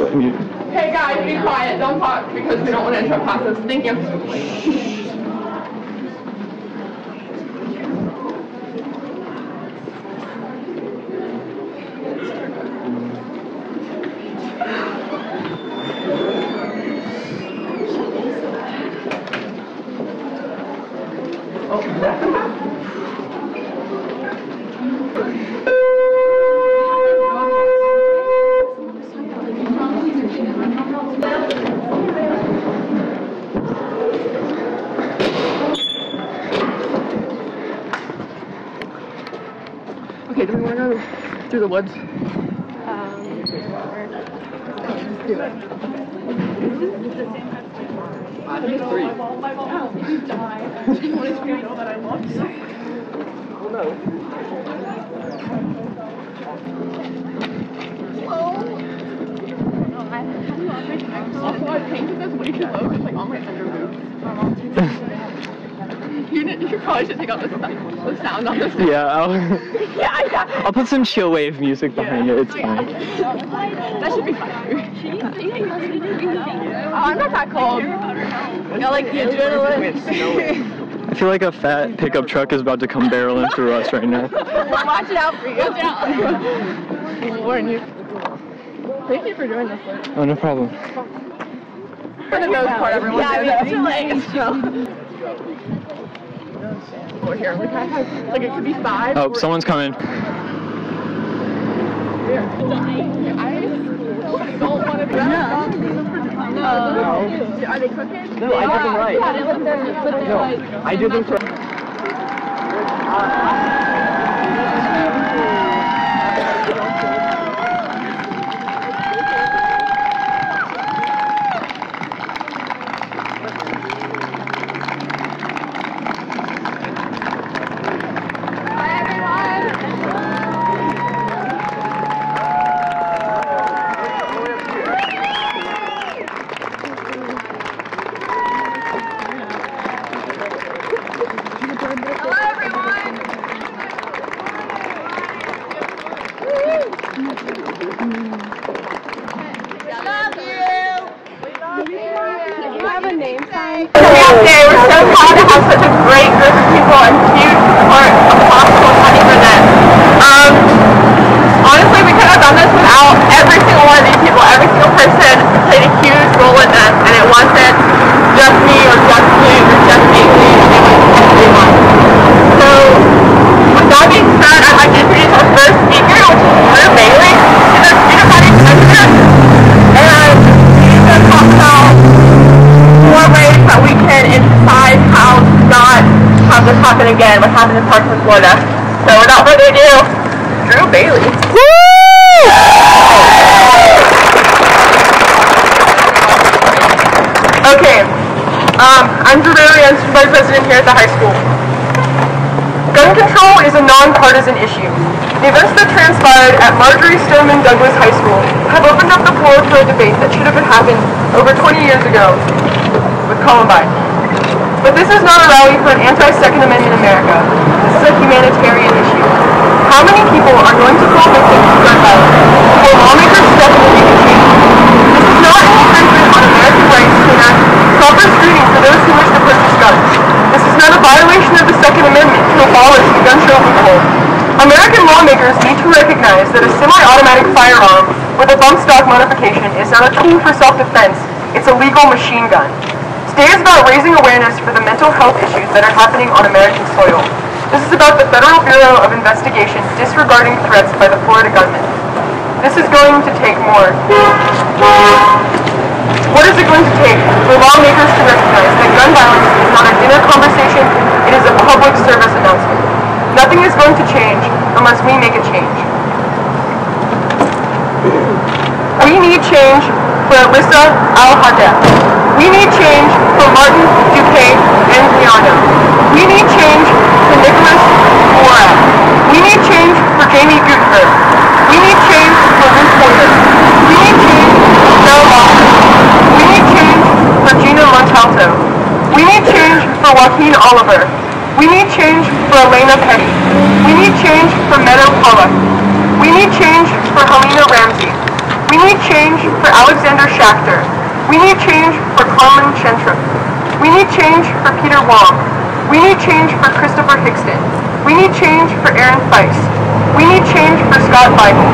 Hey guys, be quiet. Don't talk because we don't want to interrupt classes. Thank you. Okay, do we want to go through the woods? Let's do it. I think 3. You die. I just wanted you to know that I love you. Oh no. Also, I painted this way too low. It's like on my under boob. You probably should take out the sound on this. Yeah, I'll put some chill wave music behind it. It's fine. That should be fun. I'm not that cold. I like the adrenaline. I feel like a fat pickup truck is about to come barreling through us right now. Watch it out for you. Watch it out. I'll warn you. Thank you for doing this. Oh, no problem. For the nose part, everyone. Yeah, it's your legs. Over here, we kind of have, like, it could be 5. Oh, someone's coming. I don't want to be Are they cooking? No, I did them right. No, I did them correct. We're so proud to have such a great group of people and huge support of Polk County for this. Honestly, we couldn't have done this without every single one of these people. Every single person played a huge role in this, and it wasn't just me or just Luke or just Amy. It was everyone. So, with that being said, I'd like to introduce our first speaker, which is Drew Bailey. She's our student body president, and she's going to talk about more ways that we can emphasize how to not have this happen again, what happened in Parkland, Florida. So without further ado, Drew Bailey. Woo! Okay, I'm Drew Bailey, I'm student body president here at the high school. Gun control is a non-partisan issue. The events that transpired at Marjorie Stoneman Douglas High School have opened up the floor for a debate that should have happened over 20 years ago with Columbine. But this is not a rally for an anti-Second Amendment America. This is a humanitarian issue. How many people are going to fall victim to gun violence before lawmakers step in and make a change? This is not an infringement on American rights to enact proper screening for those who wish to purchase guns. This is not a violation of the Second Amendment to abolish the gun show loophole. American lawmakers need to recognize that a semi-automatic firearm with a bump stock modification is not a tool for self-defense, it's a legal machine gun. Today is about raising awareness for the mental health issues that are happening on American soil. This is about the Federal Bureau of Investigation disregarding threats by the Florida gunman. This is going to take more. What is it going to take for lawmakers to recognize that gun violence is not a dinner conversation, it is a public service announcement? Nothing is going to change unless we make a change. We need change for Alyssa Al-Haddad. We need change for Martin Duque and Rihanna. We need change for Nicholas Morad. We need change for Jamie Gutenberg. We need change for Ruth Porter. We need change for Joe Lawson. We need change for Gina Montalto. We need change for Joaquin Oliver. We need change for Elena Petty. We need change for Meadow Pollock. We need change for Helena Ramsey. We need change for Alexander Schachter. We need change for Carmen Chentrup. We need change for Peter Wong. We need change for Christopher Hickston. We need change for Aaron Feist. We need change for Scott Bible.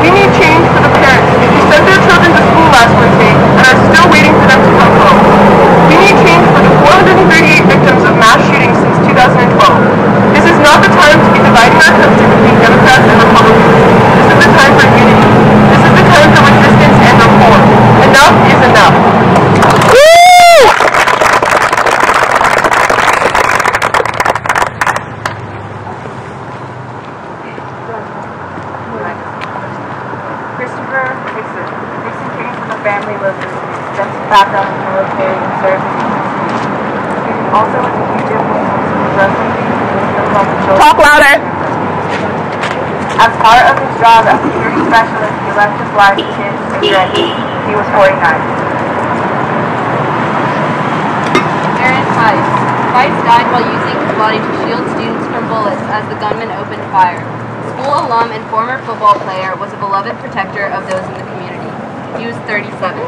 We need change for the parents who sent their children to school last Wednesday and are still waiting for them to come home. We need change for the 438 victims of mass shootings since 2012. This is not the time to be dividing our country between Democrats and Republicans. This is the time for unity. This is the time for resistance and reform. Enough is enough. Christopher Hickson. Hickson came from a family with extensive background in the military and served in the Navy. He also was a huge influence on the wrestling team and the children. Talk louder. As part of his job as a security specialist, he left his wife, kids, and grandkids. He was 49. Aaron Feist. Feist died while using his body to shield students from bullets as the gunman opened fire. School alum and former football player, was a beloved protector of those in the community. He was 37.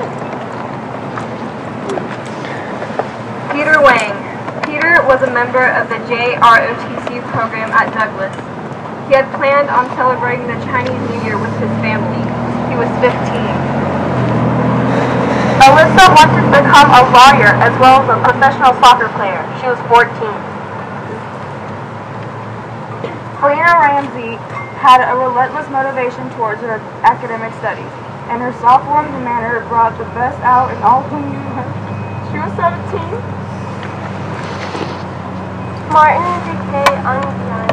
Peter Wang. Peter was a member of the JROTC program at Douglas. He had planned on celebrating the Chinese New Year with his family. He was 15. Alyssa wanted to become a lawyer as well as a professional soccer player. She was 14. Helena Ramsey had a relentless motivation towards her academic studies, and her self-formed manner brought the best out in all whom knew her. She was 17. Martin Decay Ungian.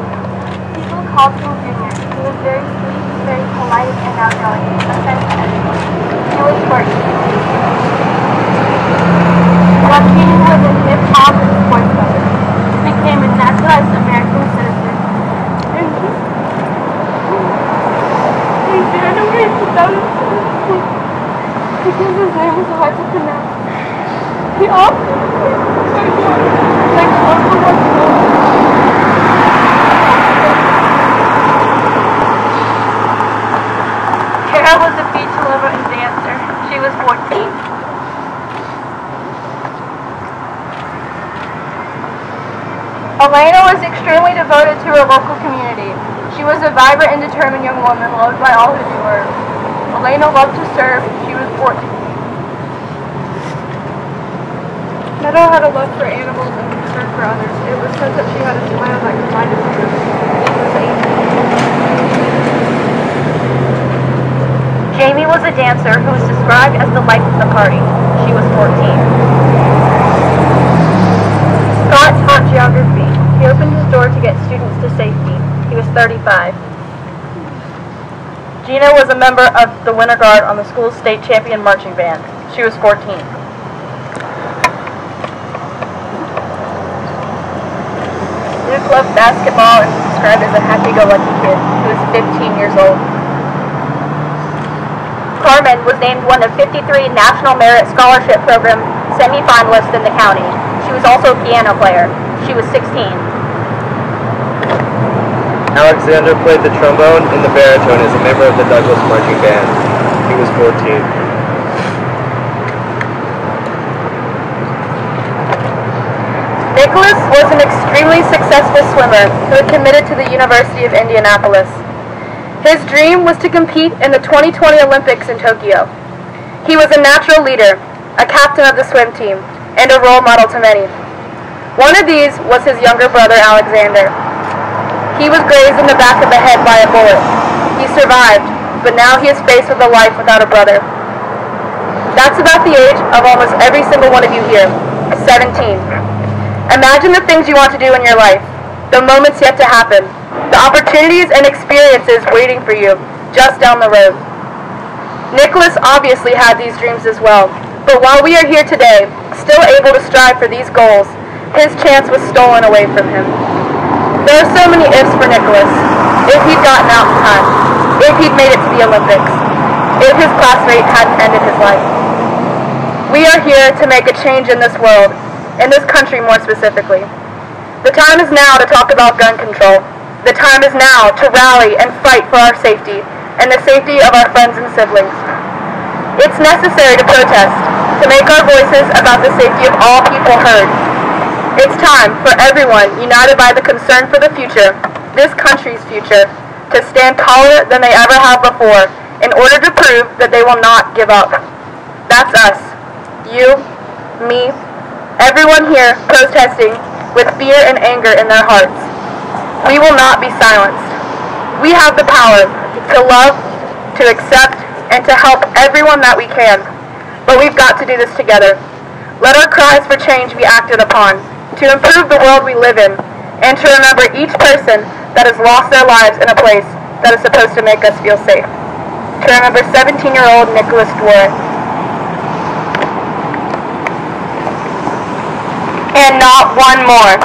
People called him Junior. He was very sweet, very polite, and outgoing, a friend to everyone. He was 14. Joaquin was a hip-hop and sports lover. He became a naturalized American citizen. And he ran away without a citizenship because his name was hard to pronounce. He often Kara was a beach lover and dancer. She was 14. Elena was extremely devoted to her local community. She was a vibrant and determined young woman loved by all who knew her. Elena loved to serve. She was 14. Meadow had a love for animals and concern for others. It was said that she had a smile that reminded her of she was 18. Jamie was a dancer who was described as the life of the party. She was 14. Scott taught geography. He opened his door to get students to safety. He was 35. Gina was a member of the Winter Guard on the school's state champion marching band. She was 14. Luke loved basketball and was described as a happy-go-lucky kid who was 15 years old. Carmen was named one of 53 National Merit Scholarship Program semi-finalists in the county. She was also a piano player. She was 16. Alexander played the trombone and the baritone as a member of the Douglas Marching Band. He was 14. Nicholas was an extremely successful swimmer who had committed to the University of Indianapolis. His dream was to compete in the 2020 Olympics in Tokyo. He was a natural leader, a captain of the swim team, and a role model to many. One of these was his younger brother, Alexander. He was grazed in the back of the head by a bullet. He survived, but now he is faced with a life without a brother. That's about the age of almost every single one of you here, 17. Imagine the things you want to do in your life, the moments yet to happen, the opportunities and experiences waiting for you just down the road. Nicholas obviously had these dreams as well, but while we are here today, still able to strive for these goals, his chance was stolen away from him. There are so many ifs for Nicholas. If he'd gotten out in time, if he'd made it to the Olympics, if his classmate hadn't ended his life. We are here to make a change in this world, in this country more specifically. The time is now to talk about gun control. The time is now to rally and fight for our safety and the safety of our friends and siblings. It's necessary to protest, to make our voices about the safety of all people heard. It's time for everyone, united by the concern for the future, this country's future, to stand taller than they ever have before in order to prove that they will not give up. That's us. You, me, everyone here protesting with fear and anger in their hearts. We will not be silenced. We have the power to love, to accept, and to help everyone that we can. But we've got to do this together. Let our cries for change be acted upon, to improve the world we live in, and to remember each person that has lost their lives in a place that is supposed to make us feel safe. To remember 17-year-old Nicholas Dwyer. And not one more.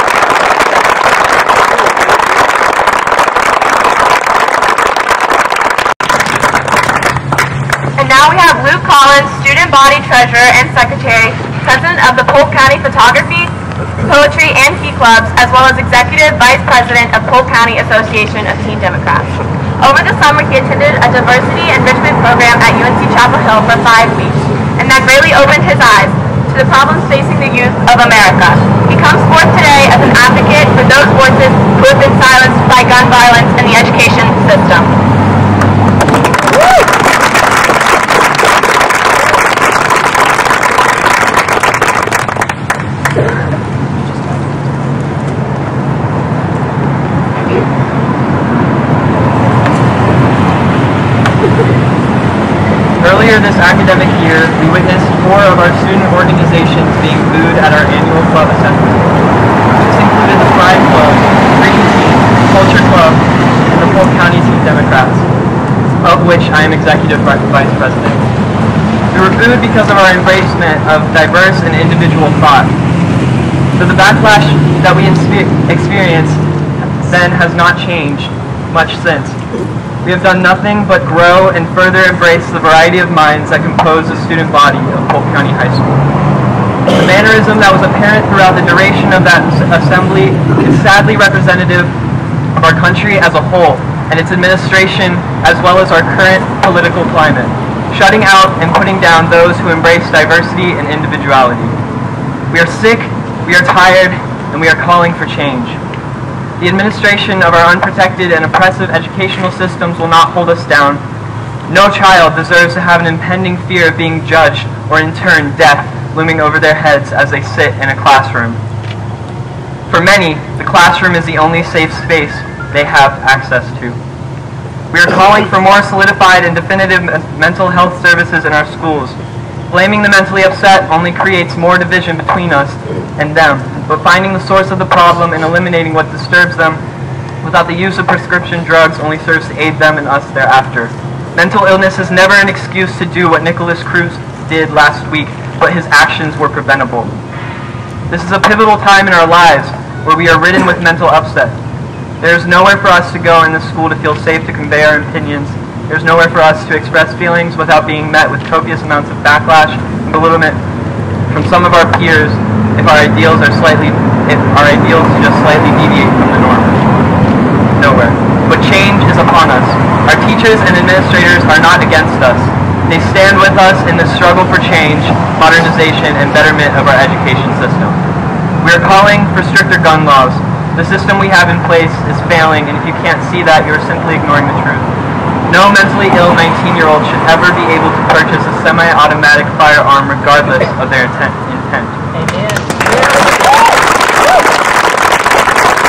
And now we have Luke Collins, Student Body Treasurer and Secretary, President of the Polk County Photography, Poetry, and Key Clubs, as well as Executive Vice President of Polk County Association of Teen Democrats. Over the summer, he attended a diversity enrichment program at UNC Chapel Hill for 5 weeks, and that greatly opened his eyes to the problems facing the youth of America. He comes forth today as an advocate for those voices who have been silenced by gun violence in the education system. Earlier this academic year, we witnessed 4 of our student organizations being booed at our annual club assembly. This included the Pride Club, Green Team, Culture Club, and the Polk County Teen Democrats, of which I am Executive Vice President. We were booed because of our embracement of diverse and individual thought. So the backlash that we experienced then has not changed much since. We have done nothing but grow and further embrace the variety of minds that compose the student body of Polk County High School. The mannerism that was apparent throughout the duration of that assembly is sadly representative of our country as a whole and its administration, as well as our current political climate, shutting out and putting down those who embrace diversity and individuality. We are sick, we are tired, and we are calling for change. The administration of our unprotected and oppressive educational systems will not hold us down. No child deserves to have an impending fear of being judged or in turn death looming over their heads as they sit in a classroom. For many, the classroom is the only safe space they have access to. We are calling for more solidified and definitive mental health services in our schools. Blaming the mentally upset only creates more division between us and them, but finding the source of the problem and eliminating what disturbs them without the use of prescription drugs only serves to aid them and us thereafter. Mental illness is never an excuse to do what Nicholas Cruz did last week, but his actions were preventable. This is a pivotal time in our lives where we are ridden with mental upset. There is nowhere for us to go in this school to feel safe to convey our opinions. There's nowhere for us to express feelings without being met with copious amounts of backlash and belittlement from some of our peers if our ideals just slightly deviate from the norm. Nowhere. But change is upon us. Our teachers and administrators are not against us. They stand with us in the struggle for change, modernization, and betterment of our education system. We are calling for stricter gun laws. The system we have in place is failing, and if you can't see that, you're simply ignoring the truth. No mentally ill 19-year-old should ever be able to purchase a semi-automatic firearm regardless of their intent. Amen.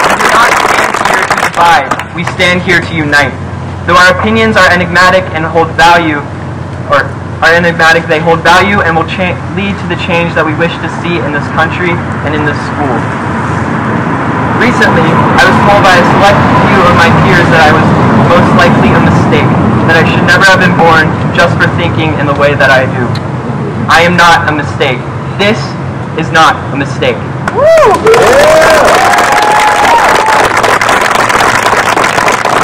We do not stand here to divide. We stand here to unite. Though our opinions are enigmatic and hold value, they hold value and will lead to the change that we wish to see in this country and in this school. Recently, I was told by a select few of my peers that I was most likely a mistake, that I should never have been born just for thinking in the way that I do. I am not a mistake. This is not a mistake. We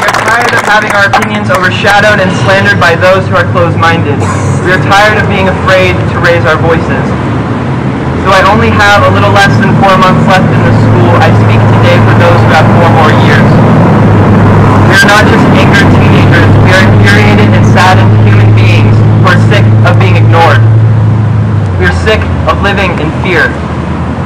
are tired of having our opinions overshadowed and slandered by those who are closed-minded. We are tired of being afraid to raise our voices. Though I only have a little less than 4 months left in this school, I speak today for those who have 4 more years. We are not just angered teenagers, we are infuriated and saddened human beings who are sick of being ignored. sick of living in fear.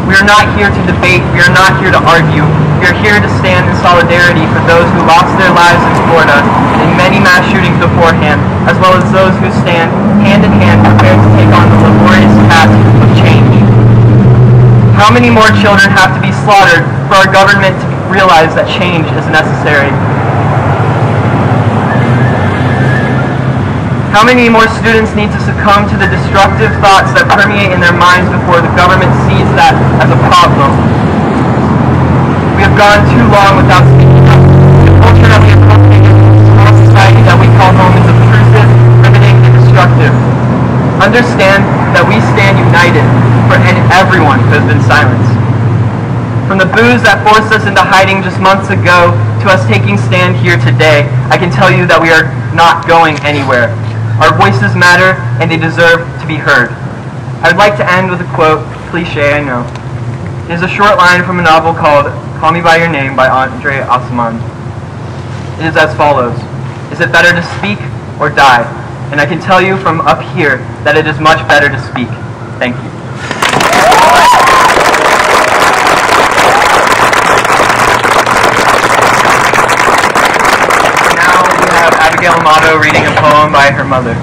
We are not here to debate. We are not here to argue. We are here to stand in solidarity for those who lost their lives in Florida in many mass shootings beforehand, as well as those who stand hand in hand prepared to take on the laborious task of change. How many more children have to be slaughtered for our government to realize that change is necessary? How many more students need to succumb to the destructive thoughts that permeate in their minds before the government sees that as a problem? We have gone too long without speaking up. The culture that we have cultivated in a small society that we call home is obtrusive, limiting, and destructive. Understand that we stand united for everyone who has been silenced. From the boos that forced us into hiding just months ago to us taking stand here today, I can tell you that we are not going anywhere. Our voices matter, and they deserve to be heard. I would like to end with a quote, cliche, I know. It is a short line from a novel called Call Me By Your Name by Andre Aciman. It is as follows: is it better to speak or die? And I can tell you from up here that it is much better to speak. Thank you. Abigail Amato reading a poem by her mother.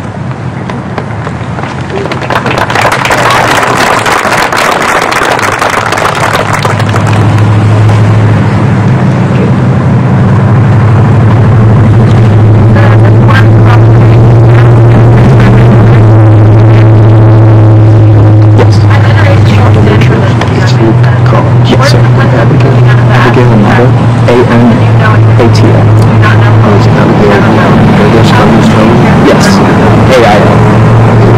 Abigail Amato, A-M-A-T-O. Yes, A-I-L.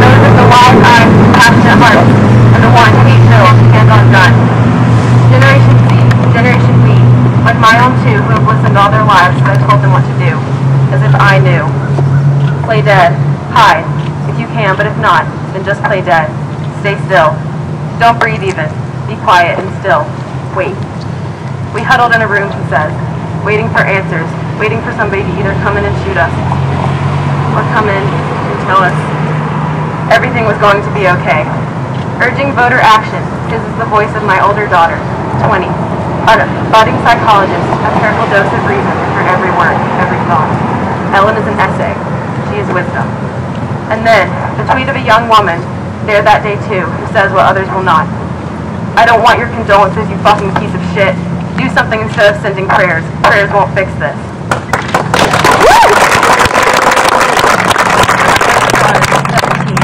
Those with the wide-eyed, passionate hearts, and the one who needs no hands-on gun. Generation Z, Generation V, like my own two, who have listened all their lives when I told them what to do, as if I knew. Play dead. Hide, if you can, but if not, then just play dead. Stay still. Don't breathe even. Be quiet and still. Wait. We huddled in a room, he says, waiting for answers, waiting for somebody to either come in and shoot us, or come in and tell us everything was going to be okay. Urging voter action, his is the voice of my older daughter, 20, a budding psychologist, a careful dose of reason for every word, every thought. Ellen is an essay, she is wisdom. And then, the tweet of a young woman, there that day too, who says what others will not. I don't want your condolences, you fucking piece of shit. Do something instead of sending prayers. Prayers won't fix this.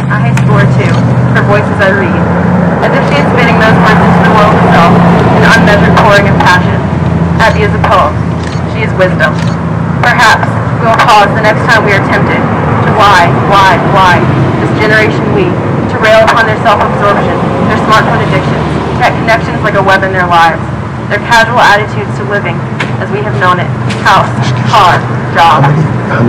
A high schooler too. Her voice as I read. As if she is spitting those words into the world itself, an unmeasured pouring of passion. Abby is a poem. She is wisdom. Perhaps we will pause the next time we are tempted to why, this generation we, to rail upon their self-absorption, their smartphone addictions, tech connections like a web in their lives, their casual attitudes to living as we have known it, house, car, job.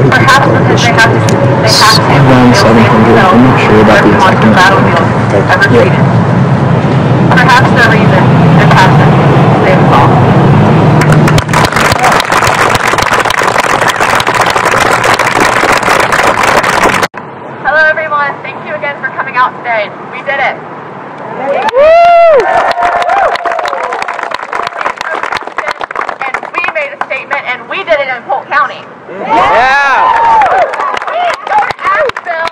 Perhaps because they have to, Around 700, I'm not sure about the exact number. battlefield ever treated. Perhaps their reason, their passion, they have all. Hello everyone, thank you again for coming out today. We did it. And we did it in Polk County. Yeah! We didn't go to Asheville.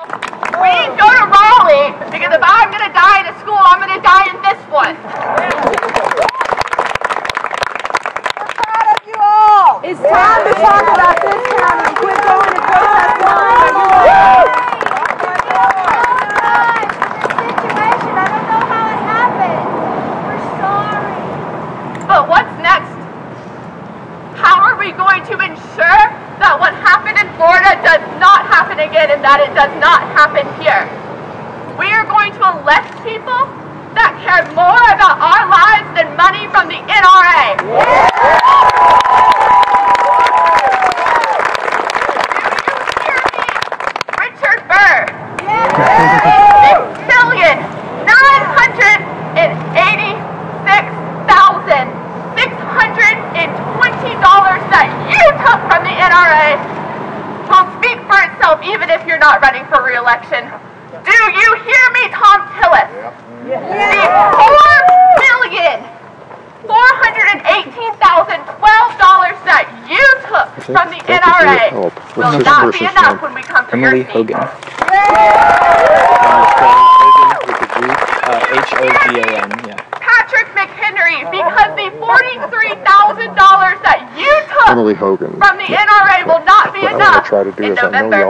We didn't go to Raleigh. Because if I'm going to die in a school, I'm going to die in this one. We're proud of you all. It's time to talk about this county and quit going to protest lines. I don't know how it happened. We're sorry. But what's next? How are we going to ensure that what happened in Florida does not happen again and that it does not happen here? We are going to elect people that care more about our lives than money from the NRA. Do you hear me? Richard Burr. $6,680,620 that you took from the NRA will speak for itself even if you're not running for re-election. Do you hear me, Tom Tillis? $4,418,012 that you took from the NRA will not be enough when we come to your seat. Hogan. H-O-G-A-N, yeah. Patrick McHenry, because the $43,000 that you took from the NRA will not be enough in November. We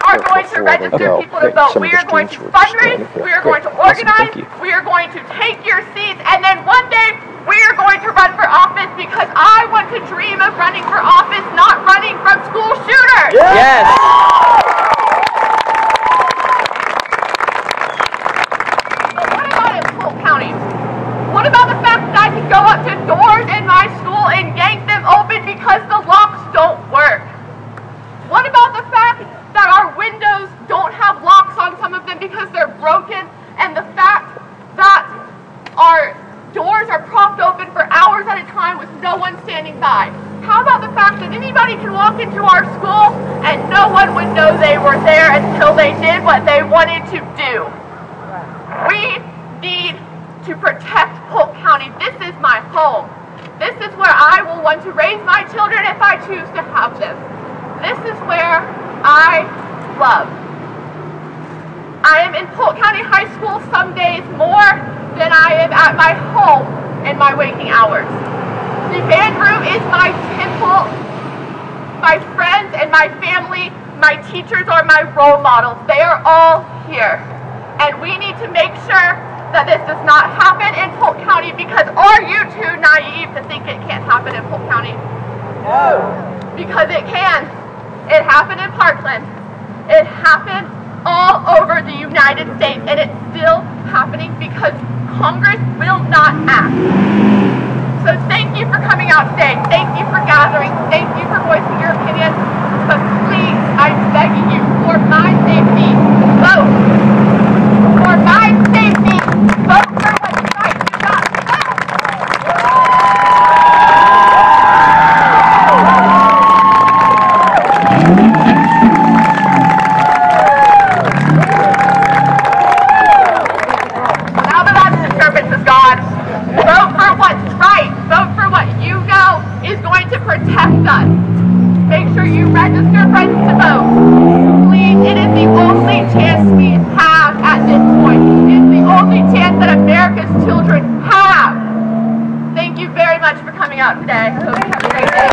are going to register people to vote. We are going to fundraise. We are going to organize. We are going to take your seats. And then one day, we are going to run for office because I want to dream of running for office, not running from school shooters. Yes! But what about in Polk County? What about the fact that I can go up to doors in my school and yank them open because the locks don't work? What about the fact that our windows don't have locks on some of them because they're broken, and the fact that our doors are propped open for hours at a time with no one standing by? How about the fact that anybody can walk into our school and no one would know they were there until they did what they wanted to do? We need to protect Polk County. This is my home. This is where I will want to raise my children if I choose to have them. This is where I love. I am in Polk County High School some days more than I am at my home in my waking hours. The band room is my temple. My friends and my family, my teachers are my role models. They are all here. And we need to make sure that this does not happen in Polk County, because are you too naive to think it can't happen in Polk County? No. Because it can. It happened in Parkland. It happened all over the United States, and it's still happening because Congress will not act. So thank you for coming out today. Thank you for gathering. Thank you for voicing your opinions. But please, I'm begging you, for my safety, vote. For my safety, vote for what's right. Do not vote. Now that that disturbance is gone, vote for what's right. Vote for what you know is going to protect us. Make sure you register friends to vote. Please, it is the only chance we have at this point. It is the only chance that America's children have. Thank you very much for coming out today. I hope you have a great day.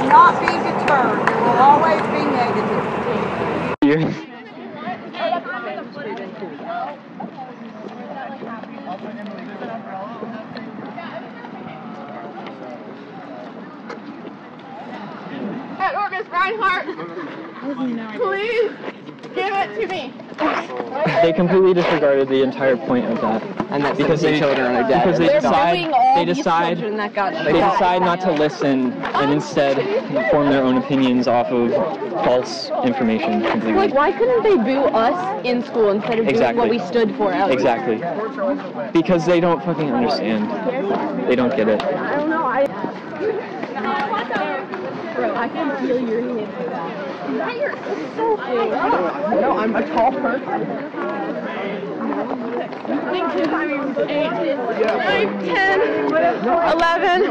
Not be deterred. There will always be negative. Or Miss Reinhardt, please give it to me. They completely disregarded the entire point of that. And that's because they children are dead. Because they decide Decide not to listen and instead form their own opinions off of false information completely. Like, why couldn't they boo us in school instead of doing what we stood for out? Exactly. Because they don't fucking understand. They don't get it. I don't know. Bro, I can feel your hands for that. You're so big. No, I'm a tall person. 8, 10, 11.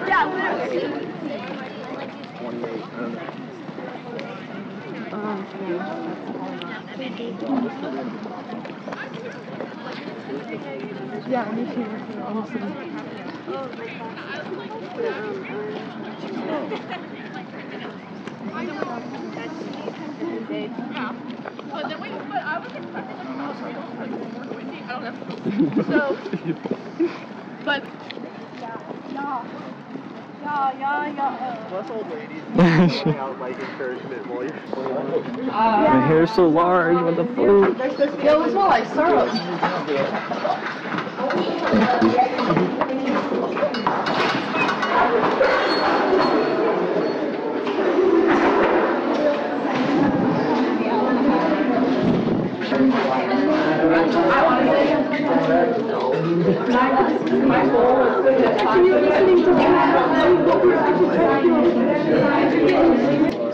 Yeah, yeah, me too. Awesome. Plus old ladies giving out like encouragement while you're My hair's so large, what the fuck? Yo, this one like syrup. my goal was to get listening to what we're actually trying to do.